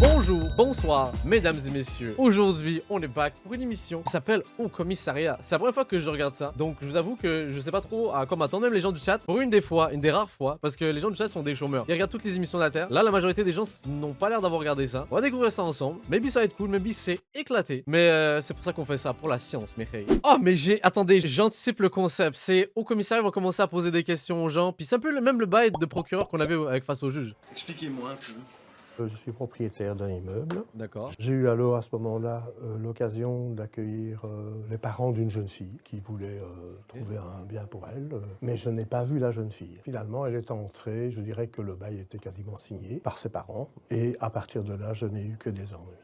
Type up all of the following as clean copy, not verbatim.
Bonjour, bonsoir, mesdames et messieurs. Aujourd'hui, on est back pour une émission qui s'appelle Au Commissariat. C'est la première fois que je regarde ça, donc je vous avoue que je sais pas trop à quoi m'attendre, même les gens du chat. Pour une des rares fois, parce que les gens du chat sont des chômeurs. Ils regardent toutes les émissions de la Terre. Là, la majorité des gens n'ont pas l'air d'avoir regardé ça. On va découvrir ça ensemble. Maybe ça va être cool, maybe c'est éclaté. Mais c'est pour ça qu'on fait ça, pour la science, mes frères. Oh, mais attendez, j'anticipe le concept. C'est Au Commissariat, ils vont commencer à poser des questions aux gens. Puis c'est un peu même le bail de procureur qu'on avait avec face au juge. Expliquez-moi un peu. Je suis propriétaire d'un immeuble. D'accord. J'ai eu alors à ce moment-là l'occasion d'accueillir les parents d'une jeune fille qui voulait trouver un bien pour elle, mais je n'ai pas vu la jeune fille. Finalement, elle est entrée, je dirais que le bail était quasiment signé par ses parents, et à partir de là, je n'ai eu que des ennuis.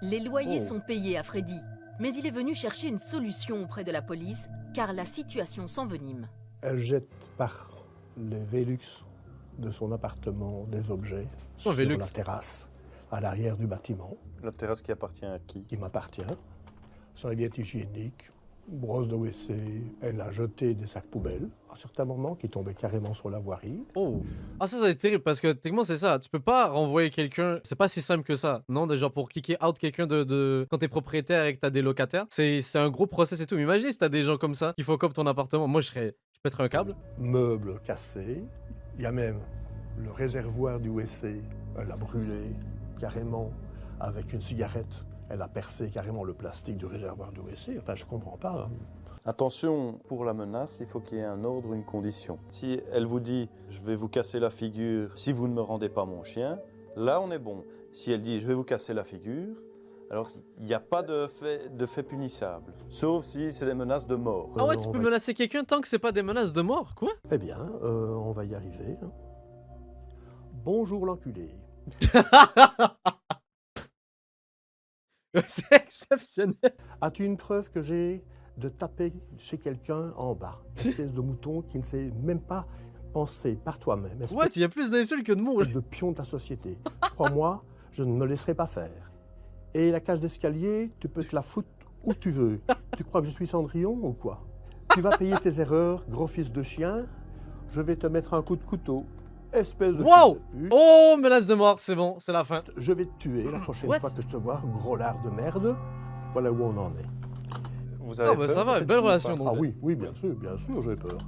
Les loyers sont payés à Freddy, mais il est venu chercher une solution auprès de la police, car la situation s'envenime. Elle jette par les Velux de son appartement des objets sur Velux. la terrasse, à l'arrière du bâtiment. La terrasse qui appartient à qui? Qui m'appartient. Serviette hygiénique, brosse de WC, elle a jeté des sacs poubelles à certains moments qui tombaient carrément sur la voirie. Oh. Ah, ça va être terrible parce que techniquement c'est ça. Tu peux pas renvoyer quelqu'un. C'est pas si simple que ça. Non, genre pour kicker out quelqu'un quand t'es propriétaire et que t'as des locataires. C'est un gros process et tout. Mais imagine si t'as des gens comme ça qui fuck up ton appartement. Moi je pèterais un câble. Meubles cassés. Il y a même le réservoir du WC. Elle a brûlé carrément avec une cigarette. Elle a percé carrément le plastique du réservoir du WC. Enfin, je comprends pas. Hein. Attention, pour la menace, il faut qu'il y ait un ordre, une condition. Si elle vous dit « je vais vous casser la figure si vous ne me rendez pas mon chien », là on est bon. Si elle dit « je vais vous casser la figure », alors il n'y a pas de fait punissable. Sauf si c'est des menaces de mort. Ah ouais, tu peux menacer quelqu'un tant que c'est pas des menaces de mort, quoi? Eh bien, on va y arriver. Hein. Bonjour l'enculé. C'est exceptionnel. As-tu une preuve que j'ai de taper chez quelqu'un en bas? Espèce de mouton qui ne sait même pas penser par toi-même. What? Il y a plus d'insultes que de mots. De pion de la société. Crois-moi, je ne me laisserai pas faire. Et la cage d'escalier, tu peux te la foutre où tu veux. Tu crois que je suis Cendrillon ou quoi? Tu vas payer tes erreurs, gros fils de chien. Je vais te mettre un coup de couteau. Espèce de wow! fils de pute. Oh, menace de mort, c'est bon, c'est la fin. Je vais te tuer la prochaine fois que je te vois, gros lard de merde. Voilà où on en est. Vous avez Ah bah peur ça va, de cette belle fille, relation ou donc. Ah oui, oui, bien sûr, j'ai peur.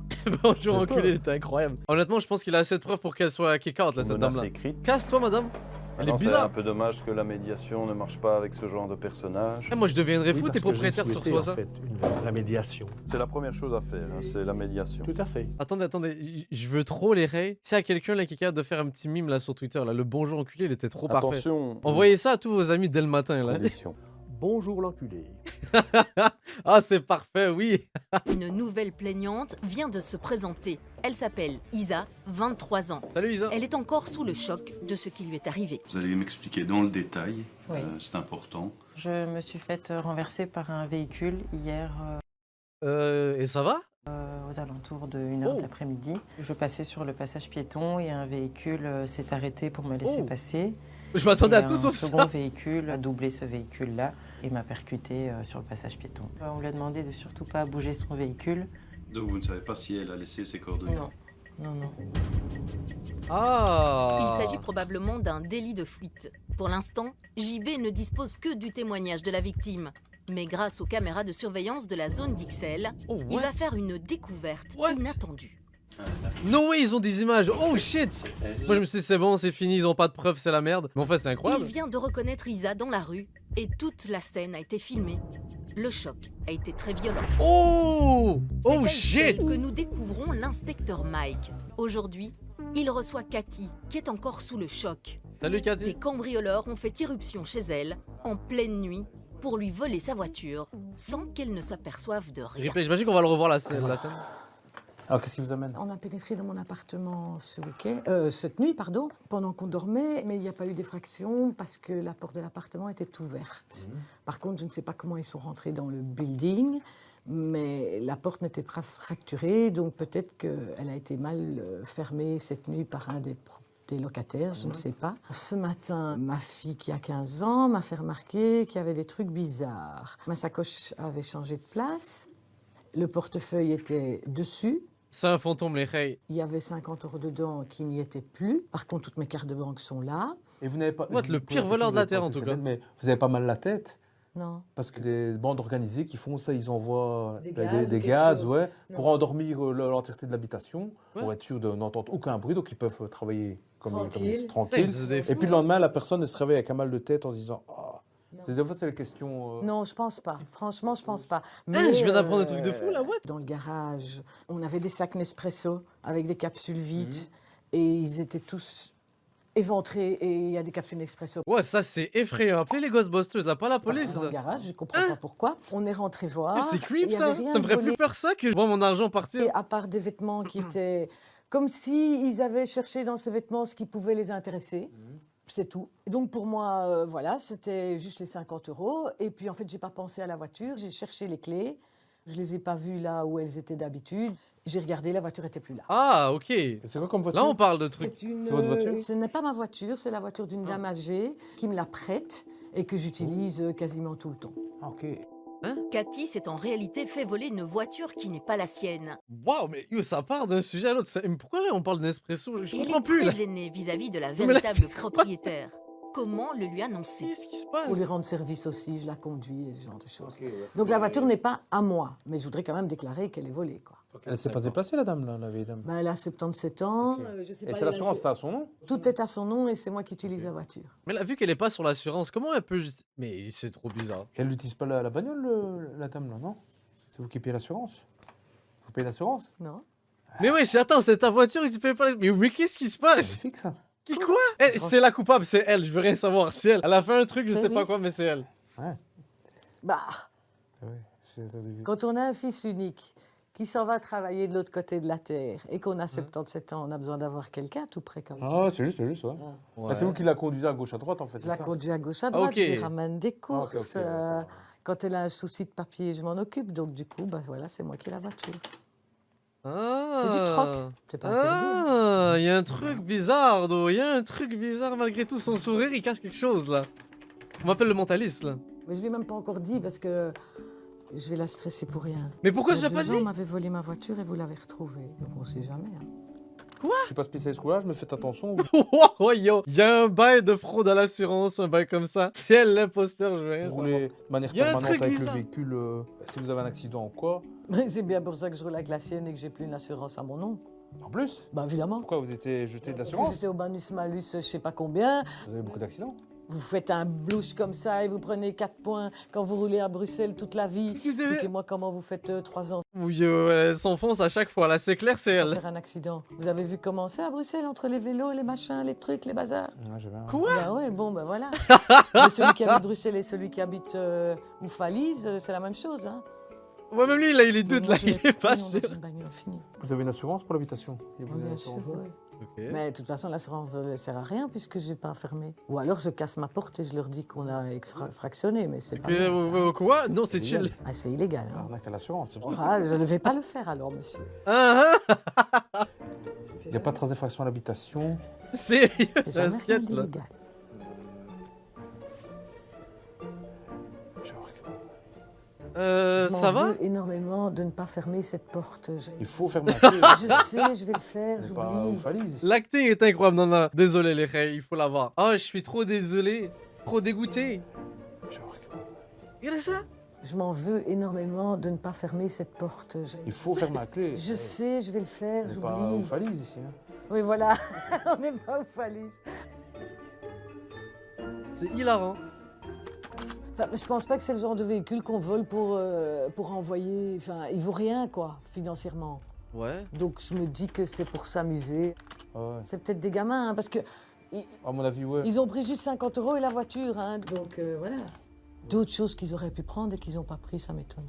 Bonjour J'ai enculé, peur. c'était incroyable. Honnêtement, je pense qu'il a assez de preuves pour qu'elle soit kick-out là, pas? cette Menace dame-là. écrite. Casse-toi, madame. Elle est Non, c'est bizarre. un peu dommage que la médiation ne marche pas avec ce genre de personnage. Eh, moi, je deviendrais fou, Oui, t'es parce que j'ai propriétaire sur souhaité, soi en ça. fait, la médiation. C'est la première chose à faire, hein, c'est la médiation. Tout à fait. Attendez, je veux trop les rays. Si à quelqu'un là qui est capable de faire un petit mime là sur Twitter, là, le bonjour enculé, il était trop parfait. Attention, Envoyez ça à tous vos amis dès le matin là. condition. Bonjour l'enculé. Ah, c'est parfait, oui. Une nouvelle plaignante vient de se présenter. Elle s'appelle Isa, 23 ans. Salut Isa. Elle est encore sous le choc de ce qui lui est arrivé. Vous allez m'expliquer dans le détail, Oui. c'est important. Je me suis faite renverser par un véhicule hier Et ça va? aux alentours de 1h de l'après-midi. Je passais sur le passage piéton et un véhicule s'est arrêté pour me laisser passer. Je m'attendais Et à tout sauf un ça. second véhicule a doublé ce véhicule-là et m'a percuté sur le passage piéton. On lui a demandé de surtout pas bouger son véhicule. Donc vous ne savez pas si elle a laissé ses coordonnées? Non. Ah. Il s'agit probablement d'un délit de fuite. Pour l'instant, JB ne dispose que du témoignage de la victime. Mais grâce aux caméras de surveillance de la zone d'Ixelles, Oh, il what? va faire une découverte What? inattendue. No way, ils ont des images. Oh shit. Moi je me suis dit c'est bon, c'est fini, ils ont pas de preuves, c'est la merde. Mais en fait c'est Il incroyable. vient de reconnaître Isa dans la rue et toute la scène a été filmée. Le choc a été très violent. Oh. C'est Oh à shit. Ixelles que nous découvrons l'inspecteur Mike. Aujourd'hui, il reçoit Cathy, qui est encore sous le choc. Salut Des Cathy. cambrioleurs ont fait irruption chez elle, en pleine nuit, pour lui voler sa voiture, sans qu'elle ne s'aperçoive de rien. Replay, j'imagine qu'on va le revoir la scène. Alors qu'est-ce qui vous amène? On a pénétré dans mon appartement cette nuit, pendant qu'on dormait, mais il n'y a pas eu d'effraction parce que la porte de l'appartement était ouverte. Par contre, je ne sais pas comment ils sont rentrés dans le building, mais la porte n'était pas fracturée, donc peut-être qu'elle a été mal fermée cette nuit par un des locataires, je ne sais pas. Ce matin, ma fille qui a 15 ans m'a fait remarquer qu'il y avait des trucs bizarres. Ma sacoche avait changé de place, le portefeuille était dessus. C'est un fantôme, les reilles. Il y avait 50 € dedans qui n'y étaient plus. Par contre, toutes mes cartes de banque sont là. Et vous n'avez pas. What, le pire voleur de la Terre, en tout cas. Mais vous avez pas mal la tête. Non. Parce que des bandes organisées qui font ça, ils envoient Des des gaz ou quelque gaz, chose. ouais, pour Non. endormir l'entièreté de l'habitation, Ouais. pour être sûr de n'entendre aucun bruit, donc ils peuvent travailler Tranquille. tranquille. C'est des Et fous, puis le ça. lendemain, la personne elle se réveille avec un mal de tête en se disant ah. Non. Des fois, c'est les questions. Non, je pense pas. Franchement, je pense pas. Je viens d'apprendre un truc de fou, là, what? Dans le garage, on avait des sacs Nespresso avec des capsules vides Mhm. et ils étaient tous éventrés et il y a des capsules Nespresso Ouais, ça c'est effrayant. Appelez les Ghostbusters, là, pas la police. dans le Là. garage, je comprends pas pourquoi. On est rentré voir. C'est et creep il y ça. avait rien Ça me de ferait volé. plus peur ça que je vois mon argent partir. Et à part des vêtements qui étaient comme si ils avaient cherché dans ces vêtements ce qui pouvait les intéresser. C'est tout. Donc pour moi, voilà, c'était juste les 50 €. Et puis en fait, j'ai pas pensé à la voiture. J'ai cherché les clés. Je les ai pas vues là où elles étaient d'habitude. J'ai regardé, la voiture était plus là. Ah, ok. Et c'est quoi comme voiture Là, on parle de trucs. C'est une, C'est votre voiture ce n'est pas ma voiture, c'est la voiture d'une dame âgée qui me la prête et que j'utilise quasiment tout le temps. Ah, ok. Cathy s'est en réalité fait voler une voiture qui n'est pas la sienne. Waouh, mais yo, ça part d'un sujet à l'autre. Mais pourquoi là on parle d'Nespresso? Je Et elle comprends est plus très là. gênée vis-à-vis de la Mais là, véritable c'est quoi? propriétaire. Comment le lui annoncer? Qu'est-ce qui se passe? Pour lui rendre service aussi, je la conduis et ce genre de choses. Ok, ouais, Donc c'est- la voiture n'est pas à moi, mais je voudrais quand même déclarer qu'elle est volée. Quoi. Elle s'est pas déplacée, la dame, là, la vieille dame. Ben, elle a 77 ans. Ok. je sais Et pas, c'est elle a- l'assurance, ça a son nom? Tout est à son nom et c'est moi qui utilise la voiture. Mais là, vu qu'elle est pas sur l'assurance, comment elle peut juste. Mais c'est trop bizarre. Elle n'utilise pas la bagnole, la dame, là, non? C'est vous qui payez l'assurance? Vous payez l'assurance? Non. Mais wesh, attends, c'est ta voiture, il se fait pas. Mais qu'est-ce qui se passe? Magnifique, ça. Qui quoi? C'est la coupable, c'est elle, je veux rien savoir. C'est elle. Elle a fait un truc, je sais pas Service. quoi, mais c'est elle. Bah, Ah ouais, j'ai entendu. quand on a un fils unique qui s'en va travailler de l'autre côté de la terre et qu'on a 77 ans, on a besoin d'avoir quelqu'un tout près quand même. Ah, c'est juste, ouais. Ouais. Bah, c'est vous qui la conduisez à gauche, à droite, en fait, Je c'est la ça? conduis à gauche, à droite, ok. je lui ramène des courses. ok, ouais, ça va. Quand elle a un souci de papier, je m'en occupe. Donc du coup, bah, voilà, c'est moi qui ai la voiture. Ah. C'est du troc. C'est pas interdit. Ah, il y a un truc bizarre, Do. Il y a un truc bizarre malgré tout. Son sourire, il cache quelque chose là. On m'appelle le mentaliste là. Mais je ne l'ai même pas encore dit parce que je vais la stresser pour rien. Mais pourquoi Il tu y a l'as pas 2 ans, dit? on m'avait volé ma voiture et vous l'avez retrouvée. Donc on ne sait jamais. Hein. Je suis pas spécialiste roulage, mais faites attention. Oh yo, il y a un bail de fraude à l'assurance, un bail comme ça. C'est elle l'imposteur, je veux rien Vous savoir. roulez de manière Il y a un permanente truc avec le bizarre. véhicule. Si vous avez un accident ou quoi. Mais c'est bien pour ça que je roule avec la sienne et que j'ai plus une assurance à mon nom. En plus, Bah évidemment. pourquoi vous étiez jeté Parce que d'assurance? j'étais au bonus-malus, je sais pas combien. Vous avez beaucoup d'accidents? Vous faites un blouche comme ça et vous prenez 4 points quand vous roulez à Bruxelles toute la vie. Vous avez- Expliquez-moi comment vous faites 3 ans Oui, yo, elle s'enfonce à chaque fois là, c'est clair, c'est sans elle. faire un accident. Vous avez vu comment c'est à Bruxelles entre les vélos, les machins, les trucs, les bazars? Ouais, j'avais un- Quoi? Bah ouais, bon, ben voilà. Mais celui qui habite Bruxelles et celui qui habite Oufalise, c'est la même chose. Hein. Ouais, même lui, là, il est doute là, Moi, je il vais est pas finir sûr. dans une bagnole finie. Vous avez une assurance pour l'habitation? Et vous avez une Bien sûr, assurance? oui. Ok. Mais de toute façon, l'assurance ne sert à rien puisque je n'ai pas fermé. Ou alors je casse ma porte et je leur dis qu'on a fractionné, mais c'est pas Mais, bien, ça. quoi? Non, c'est chill. Ah, c'est illégal. Hein. Arnaque à l'assurance, c'est pour ça. Ah, je ne vais pas le faire alors, monsieur. Ah, Il n'y a pas de trace d'infraction à l'habitation. sérieux, C'est c'est un jamais rien sketch là. d'illégal. Je Ça m'en va? veux énormément de ne pas fermer cette porte. Il faut faire ma clé. Je sais, je vais le faire, C'est pas j'oublie. aux valises. L'acting est incroyable, non, non. Désolé les reilles, il faut l'avoir. Oh, je suis trop désolé. Trop dégoûté. Regardez ça. Je m'en veux énormément de ne pas fermer cette porte. Il faut faire ma clé. Je sais, je vais le faire, C'est pas aux j'oublie. valises ici. Hein. Oui, voilà, on n'est pas au Falise. C'est hilarant. Enfin, je pense pas que c'est le genre de véhicule qu'on vole pour envoyer. Enfin, il vaut rien, quoi, financièrement. Ouais. Donc je me dis que c'est pour s'amuser. Ouais. C'est peut-être des gamins, hein, parce que À mon avis, ouais. ils ont pris juste 50 € et la voiture, hein, donc voilà. D'autres choses qu'ils auraient pu prendre et qu'ils n'ont pas pris, ça m'étonne.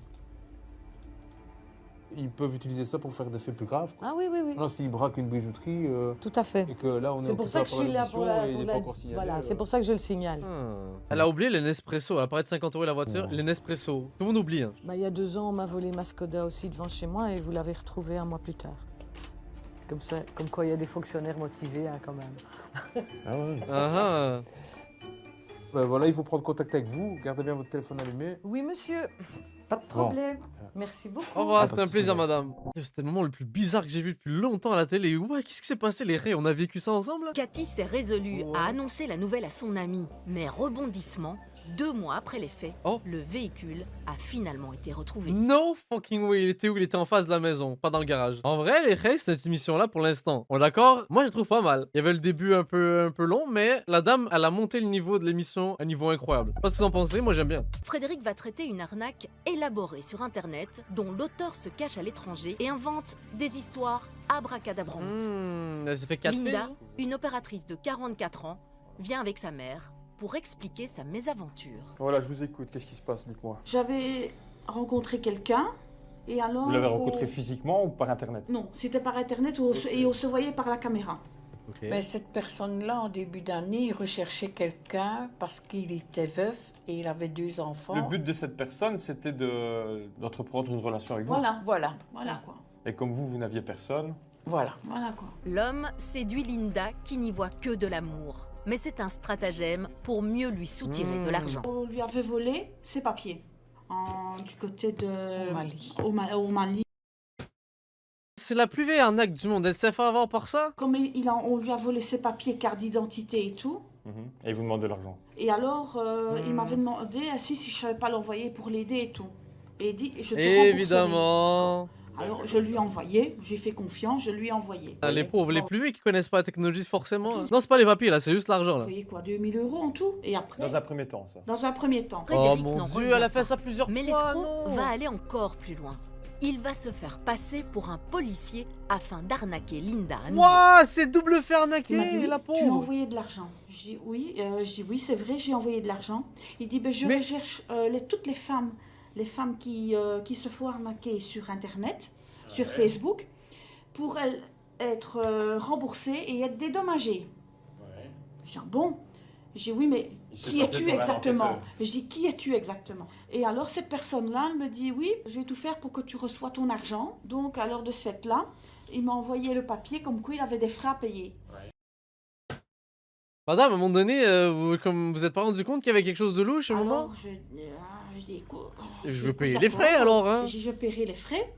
Ils peuvent utiliser ça pour faire des faits plus graves. Quoi. Ah oui, oui, oui, Non, s'ils braquent une bijouterie tout à fait. et que là, on est C'est pour ça que je suis là pour la... et il pour n'est la- pas encore signalé. Voilà, c'est pour ça que je le signale. Elle a oublié les Nespresso. Elle a parlé de 50 € la voiture. Ouais. Les Nespresso. Tout le monde oublie. Hein. Bah, il y a 2 ans, on m'a volé ma Skoda aussi devant chez moi et vous l'avez retrouvée un mois plus tard. Comme ça, comme quoi il y a des fonctionnaires motivés hein, quand même. Ah ouais. Ah Ben voilà, il faut prendre contact avec vous. Gardez bien votre téléphone allumé. Oui, monsieur. Pas de problème. Merci beaucoup. Au revoir, Ah, c'était pas un de plaisir, souci. madame. C'était le moment le plus bizarre que j'ai vu depuis longtemps à la télé. Ouais, qu'est-ce qui s'est passé, les raies? On a vécu ça ensemble là? Cathy s'est résolue Ouais. à annoncer la nouvelle à son ami. Mais rebondissement, 2 mois après les faits, Oh. le véhicule a finalement été retrouvé. No fucking way, il était où? Il était en face de la maison, pas dans le garage. En vrai, les raies, cette émission-là pour l'instant. On est d'accord? Moi, je trouve pas mal. Il y avait le début un peu long, mais la dame, elle a monté le niveau de l'émission à un niveau incroyable. Je sais pas ce que vous en pensez, moi j'aime bien. Frédéric va traiter une arnaque élaborée sur Internet dont l'auteur se cache à l'étranger et invente des histoires abracadabrantes. Elle s'est fait 4 Linda, une opératrice de 44 ans, vient avec sa mère pour expliquer sa mésaventure. Voilà, je vous écoute. Qu'est-ce qui se passe? Dites-moi. J'avais rencontré quelqu'un et alors... Vous l'avez rencontré physiquement ou par Internet? Non, c'était par Internet et on se voyait par la caméra. Mais cette personne-là, en début d'année, il recherchait quelqu'un parce qu'il était veuf et il avait 2 enfants. Le but de cette personne, c'était d'entreprendre une relation avec vous. Voilà quoi. Et comme vous n'aviez personne, Voilà quoi. L'homme séduit Linda qui n'y voit que de l'amour. Mais c'est un stratagème pour mieux lui soutirer de l'argent. On lui avait volé ses papiers du côté de... Au Mali. Au Mali. C'est la plus vieille arnaque du monde, elle s'est fait avoir par ça? Comme on lui a volé ses papiers, carte d'identité et tout. et il vous demande de l'argent. Et alors, il m'avait demandé si je ne savais pas l'envoyer pour l'aider et tout. Et il dit, je te rembourserai. Évidemment. Alors, je lui ai envoyé, j'ai fait confiance, je lui ai envoyé. Ah, les pauvres, les plus vieux qui connaissent pas la technologie forcément. Tout. Hein. Non, c'est pas les papiers là, c'est juste l'argent Vous là. voyez quoi, 2000 € en tout. Et après, Dans un premier temps, ça. dans un premier temps. Oh Frédéric mon n'en dieu, revient elle a fait pas. ça plusieurs Mais fois. l'escroc Non. va aller encore plus loin. Il va se faire passer pour un policier afin d'arnaquer Linda à nouveau. Ouah, c'est double fait Il arnaquer, m'a dit, oui, la tu m'as pauvre. envoyé de l'argent. Je dis oui, c'est vrai, j'ai envoyé de l'argent. Il dit, je Mais- recherche toutes les femmes qui se font arnaquer sur Internet, sur Facebook, pour elles être remboursées et être dédommagées. Je dis, bon. Je dis, oui, mais Il s'est qui passé es-tu pour un exactement? enquêteur. Je dis, qui es-tu exactement? Et alors, cette personne-là, elle me dit, oui, je vais tout faire pour que tu reçois ton argent. Donc, à l'heure de ce fait-là, il m'a envoyé le papier comme quoi il avait des frais à payer. Madame, à un moment donné, comme vous êtes pas rendu compte qu'il y avait quelque chose de louche à un moment? Alors, je dis, écoute... Je dis, veux écoute, payer les d'accord. frais alors, hein. Je paierai les frais.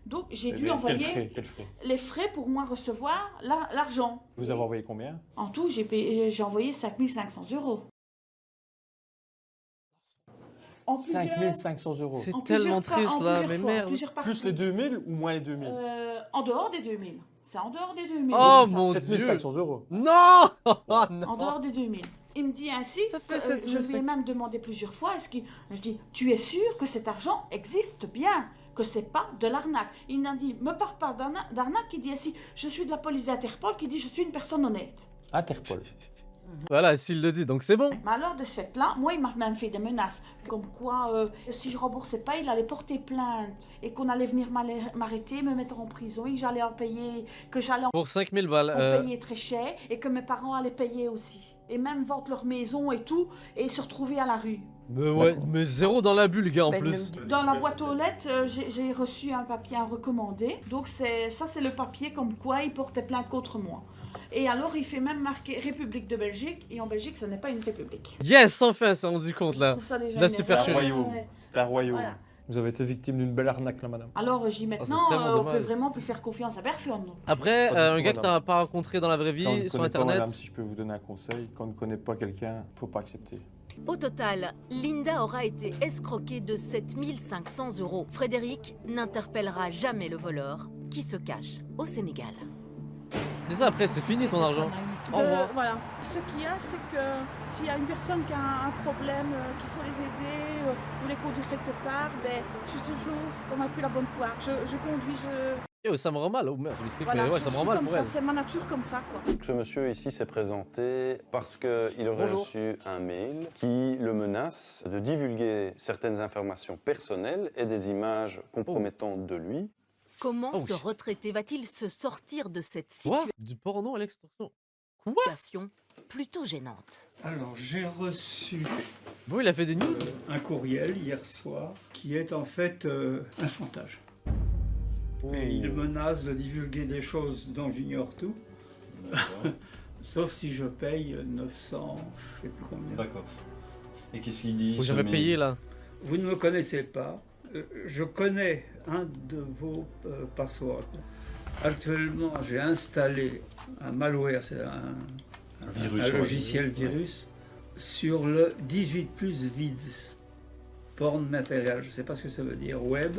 Donc, j'ai dû Mais envoyer Quel frais? les frais pour moi recevoir l'argent. Vous avez envoyé combien? En tout, j'ai envoyé 5 500 €. En plusieurs- 5500 €. C'est en tellement plusieurs triste en là, plusieurs mais fois, en merde. plusieurs parties. Plus les 2000 ou moins les 2000? En dehors des 2000. C'est en dehors des 2000. Oh c'est ça. mon dieu. 7500 €. Non. Oh, non. En dehors des 2000. Il me dit ainsi, Ça fait que, 7 je lui ai même demandé plusieurs fois, je dis, tu es sûr que cet argent existe bien, que c'est pas de l'arnaque? Il m'a dit, me parle pas d'arnaque, il dit ainsi, je suis de la police d'Interpol, qui dit, je suis une personne honnête. Interpol. Voilà, s'il le dit, donc c'est bon. Mais alors de ce fait-là, moi, il m'a même fait des menaces, comme quoi, si je remboursais pas, il allait porter plainte, et qu'on allait venir m'arrêter, me mettre en prison, et que j'allais en payer, que j'allais Pour 5000 balles. en payer très cher, et que mes parents allaient payer aussi. Et même vendre leur maison et tout, et se retrouver à la rue. Mais ouais, mais zéro dans la bulle, gars, en Ben, plus. Dans la boîte aux lettres, j'ai reçu un papier à recommander. Donc c'est le papier comme quoi il portait plainte contre moi. Et alors il fait même marquer République de Belgique. Et en Belgique, ce n'est pas une république. Yes, enfin, c'est rendu compte Je là. trouve ça déjà Là, énervant. super C'est un chelou. royaume. Ouais. C'est un royaume. Voilà. Vous avez été victime d'une belle arnaque là, madame. Alors j'y maintenant, tellement on peut dommage. vraiment plus faire confiance à personne. Après, Pas du un tout, gars que madame. t'as pas rencontré dans la vraie Quand on ne vie, sur connaît pas, internet. madame, si je peux vous donner un conseil, quand on ne connaît pas quelqu'un, faut pas accepter. Au total, Linda aura été escroquée de 7 500 €. Frédéric n'interpellera jamais le voleur qui se cache au Sénégal. C'est ça, après, c'est fini ton argent. Au revoir. Voilà. Ce qu'il y a, c'est que s'il y a une personne qui a un problème, qu'il faut les aider ou les conduire quelque part, ben, je suis toujours comme un peu la bonne poire. Je conduis, Yo, ça me rend mal. Oh merde, j'ai mis ce truc, voilà, mais ouais, je ça me suis rend mal comme pour ça, elle. c'est ma nature comme ça, quoi. Ce monsieur ici s'est présenté parce qu'il aurait Bonjour. reçu un mail qui le menace de divulguer certaines informations personnelles et des images compromettantes de lui. Comment Oh, ce shit. retraité va-t-il se sortir de cette Quoi? Du porno à l'extorsion? Quoi? situation plutôt gênante? Alors, j'ai reçu Bon, il a fait des news? un courriel hier soir qui est en fait un chantage. Et il menace de divulguer des choses dont j'ignore tout. Sauf si je paye 900, je sais plus combien. D'accord. Et qu'est-ce qu'il dit Faut ce jamais mail? payer là. Vous ne me connaissez pas, Je connais un de vos passwords. Actuellement, j'ai installé un malware, c'est un virus, logiciel virus, sur le 18 plus vids, porn matériel. Je ne sais pas ce que ça veut dire. Web,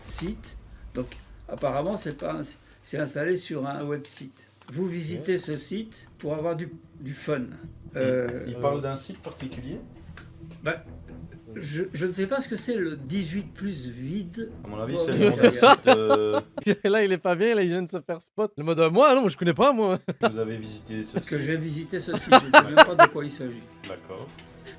site. Donc, apparemment, c'est installé sur un website. Vous visitez ce site pour avoir du fun. Il parle d'un site particulier? Je ne sais pas ce que c'est le 18 plus vide. À mon avis, c'est le nom d'un site. Là, il est pas bien, là, il vient de se faire spot. Le mode, moi, non, je connais pas, moi. Vous avez visité ce site? Que j'ai visité ce site, je ne sais même pas de quoi il s'agit. D'accord.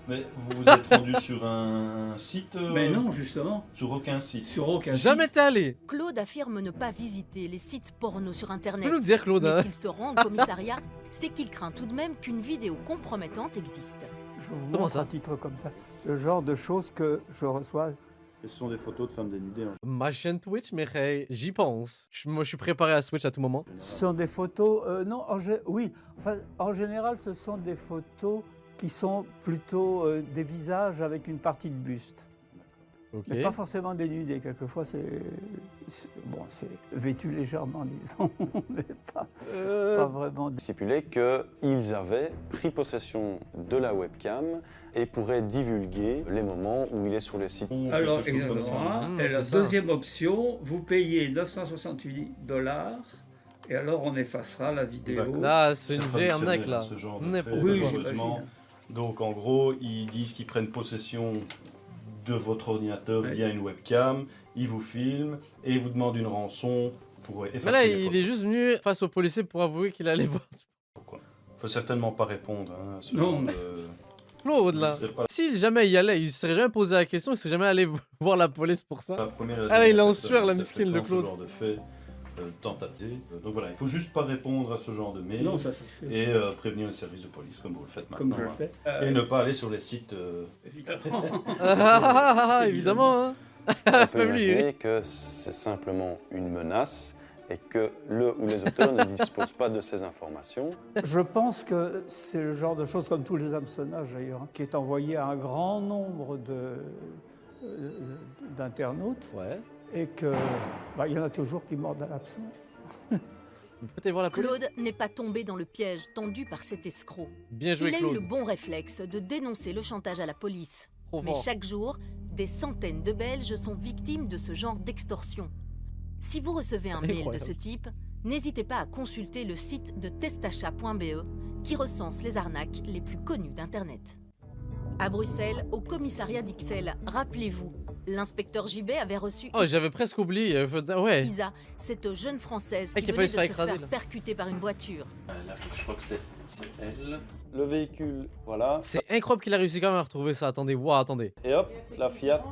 Mais vous vous êtes rendu sur un site? Mais non, justement. Sur aucun site? Sur aucun site. Jamais t'es allé. Claude affirme ne pas visiter les sites porno sur Internet. Tu peux nous dire, Claude, Mais hein? s'il se rend au commissariat, c'est qu'il craint tout de même qu'une vidéo compromettante existe. Je vous Comment montre ça? un titre comme ça. Le genre de choses que je reçois. Et ce sont des photos de femmes dénudées. Ma chaîne Twitch, mais hey, j'y pense. Moi, je suis préparé à Switch à tout moment. Ce sont des photos... non, oui. Enfin, en général, ce sont des photos qui sont plutôt des visages avec une partie de buste. Ok. Mais pas forcément dénudés. Quelquefois, c'est vêtu légèrement, disons. Mais pas vraiment. Stipulé qu'ils avaient pris possession de la webcam et pourraient divulguer les moments où il est sur le site. Alors, exactement. Et la deuxième option, vous payez 968 $, et alors on effacera la vidéo. Ah, c'est une vraie arnaque, là. Ce genre On est- de fait, Oui, malheureusement. Donc, en gros, ils disent qu'ils prennent possession de votre ordinateur via une webcam, ils vous filment et ils vous demandent une rançon pour effacer Mais là, les il photos. est juste venu face au policier pour avouer qu'il allait voir. Faut certainement pas répondre hein, à ce Non, genre mais- de... Claude, là. C'est pas- Si jamais il y allait, il serait jamais posé la question, il serait jamais allé voir la police pour ça. La première Ah là, il est en personne sueur, la qui miskin, le s'appelle Claude. Ce genre de fait tentaté. Donc voilà, il faut juste pas répondre à ce genre de mail. Non, ça se fait. Et prévenir les services de police comme vous le faites maintenant. Comme je le hein. fais. Et ne pas aller sur les sites... Évidemment. Évidemment, hein. On peut Même lui, imaginer que c'est simplement une menace et que le ou les auteurs ne disposent pas de ces informations. Je pense que c'est le genre de choses, comme tous les hameçonnages d'ailleurs, qui est envoyé à un grand nombre d'internautes. Ouais. Et que il y en a toujours qui mordent à l'hameçon. Peut-être voir la police. Claude n'est pas tombé dans le piège tendu par cet escroc. Bien joué, Il a Claude. eu le bon réflexe de dénoncer le chantage à la police. Trop Mais fort. chaque jour, des centaines de Belges sont victimes de ce genre d'extorsion. Si vous recevez un mail de Incroyable. ce type, n'hésitez pas à consulter le site de testachat.be qui recense les arnaques les plus connues d'Internet. À Bruxelles, au commissariat d'Ixelles, rappelez-vous, l'inspecteur JB avait reçu Oh, j'avais presque oublié. Ouais. Isa, cette jeune Française Et qui qui a venait failli de se se faire écraser, faire là. percuter par une voiture. Là, je crois que c'est elle. Le véhicule, voilà. C'est incroyable qu'il a réussi quand même à retrouver ça. Attendez, wow, attendez. Et hop, la Fiat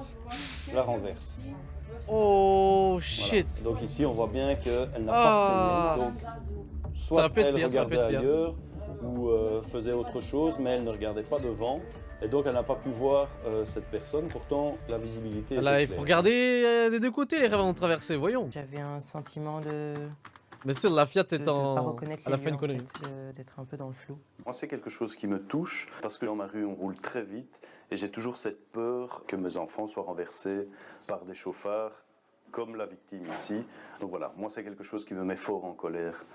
la renverse. Oh, Voilà. shit. Donc ici, on voit bien qu'elle n'a Ah. pas freiné. Donc, Ça soit va peut-être elle pire, ça va regardait peut-être pire. ailleurs ou faisait autre chose, mais elle ne regardait pas devant. Et donc, elle n'a pas pu voir cette personne. Pourtant, la visibilité Là, était il faut claire. regarder des deux côtés les rêves avant de traverser, voyons. J'avais un sentiment de Mais c'est la Fiat ne est pas en. reconnaître Elle a les fait lieux, une en connerie. fait, d'être un peu dans le flou. Moi, c'est quelque chose qui me touche parce que dans ma rue, on roule très vite et j'ai toujours cette peur que mes enfants soient renversés par des chauffards comme la victime ici. Donc voilà, moi, c'est quelque chose qui me met fort en colère,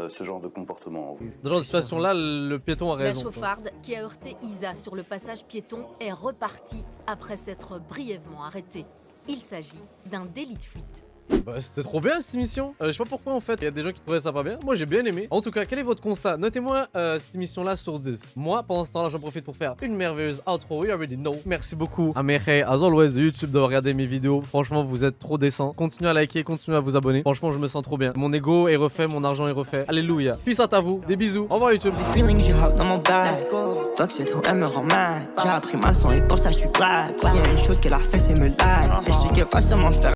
ce genre de comportement en rue. Dans ce genre de situation-là, le piéton a La raison. chauffarde qui a heurté Isa sur le passage piéton est repartie après s'être brièvement arrêtée. Il s'agit d'un délit de fuite. Bah, c'était trop bien cette émission. Je sais pas pourquoi en fait, il y a des gens qui trouvaient ça pas bien. Moi j'ai bien aimé. En tout cas, quel est votre constat? Notez-moi cette émission-là sur 10. Moi, pendant ce temps-là, j'en profite pour faire une merveilleuse outro. You already know. Merci beaucoup à Meche, as always, de YouTube, de regarder mes vidéos. Franchement, vous êtes trop décents. Continuez à liker, continuez à vous abonner. Franchement, je me sens trop bien. Mon ego est refait, mon argent est refait. Alléluia. Peace out à vous. Des bisous. Au revoir YouTube. Feeling, j'ai hop dans mon bag. Fuck cette hoe, elle me rend mal. J'ai appris ma son et pour ça je suis glad. S'il y a une chose qu'elle a fait, c'est me lag. Et je sais qu'elle va sûrement le faire.